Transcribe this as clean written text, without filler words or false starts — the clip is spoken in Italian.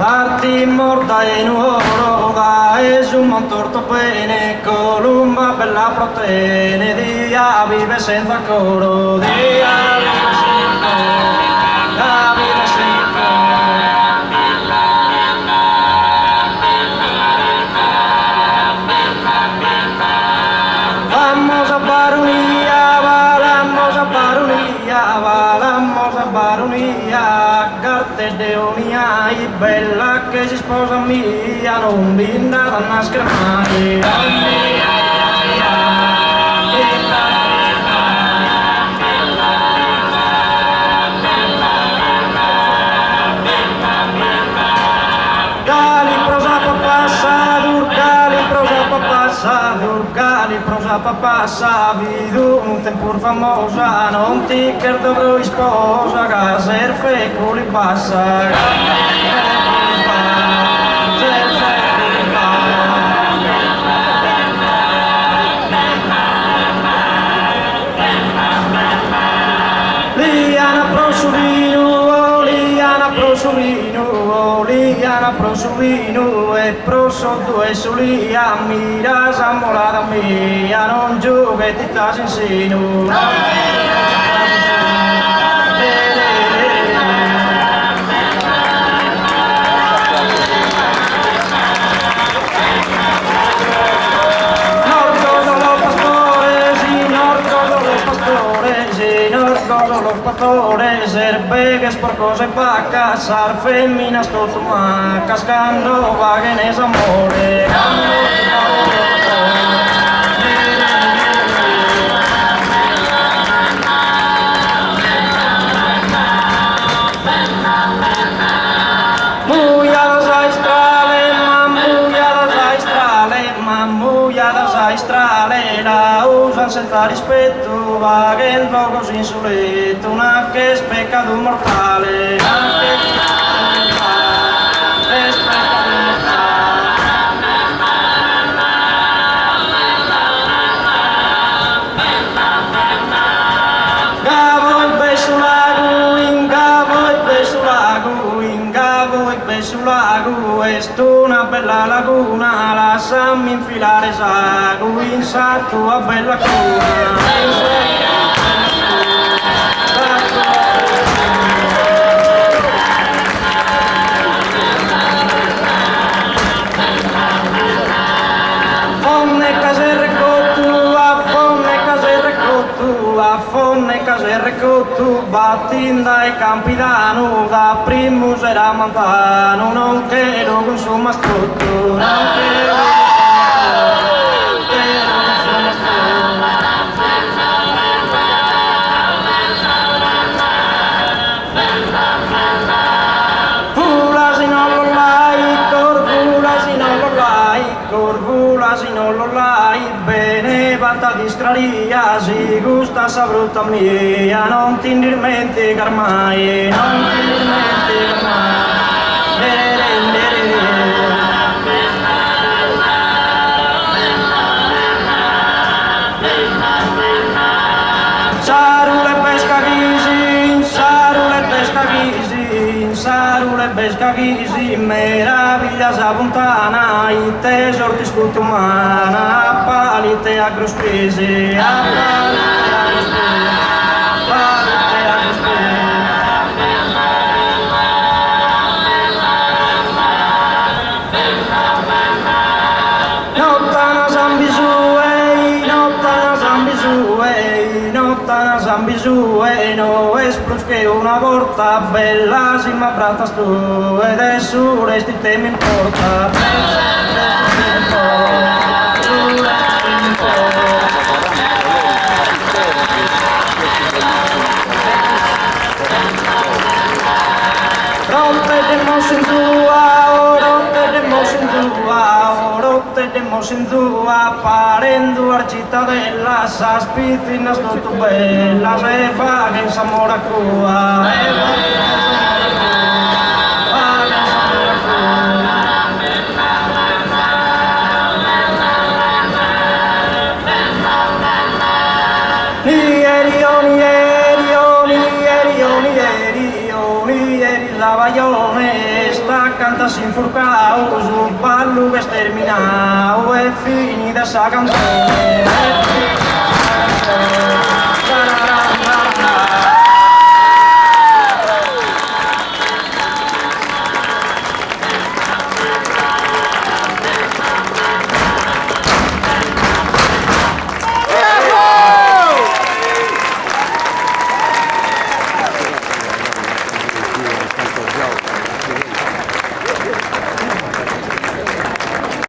Arti morta in oroga e su un montorto pene, columba bella protene, dia vive senza coro, dia vive senza coro, dia vive senza Vamos a baronía, vamos a baronía, vamos a baronía, carte de unia e bella che si sposa mia, non vinda da nascere mai. Papà, vidu un tempo famosa, non ti dovrò sposa, che ser feculi passa. Liana prosuvino e prosotto e sulia mira samolada mia non giovetti tasi insino los pastores, herbegues por cose pa cazar feminas totuma, cascando vagenes amore. La usan senza rispetto, vaghen fuoco insuleto, una che è peccato mortale. Gavo il beso lago, in gavo il beso lago, in gavo il beso lago, è una bella laguna, lasciami infilare sago, in sa tua bella cuna. Fonne caserre cottu, battinda e campidano, da primus era manzano, non che lo consuma scotto, non che lo consuma scotto. Fulasi non lo lai, corvulasi non lo lai, corvulasi non lo lai, bene vanta di stralia, si gusta sa brutta mia, non ti dimenticar mai, non ti dimenticar mai. Sarule pesca ghisi, sarule pesca ghisi, sarule pesca ghisi, meraviglia sabuntana, i tesor ti scutumana, palite a gruspese, a palite a gruspese, palite a gruspese. Nottana zambizue, nottana zambizue, nottana zambizue, no es plus che una volta, bella si ma pratas tu, ed è su resti te mi importa, in tua parendo a cittadella sa spizzinas tutto bella se fa che in Samora crua ieri la Baglione sta canta s'infurcau, sul ballo che è sterminau, è finita sta canzone, è finita sta canzone.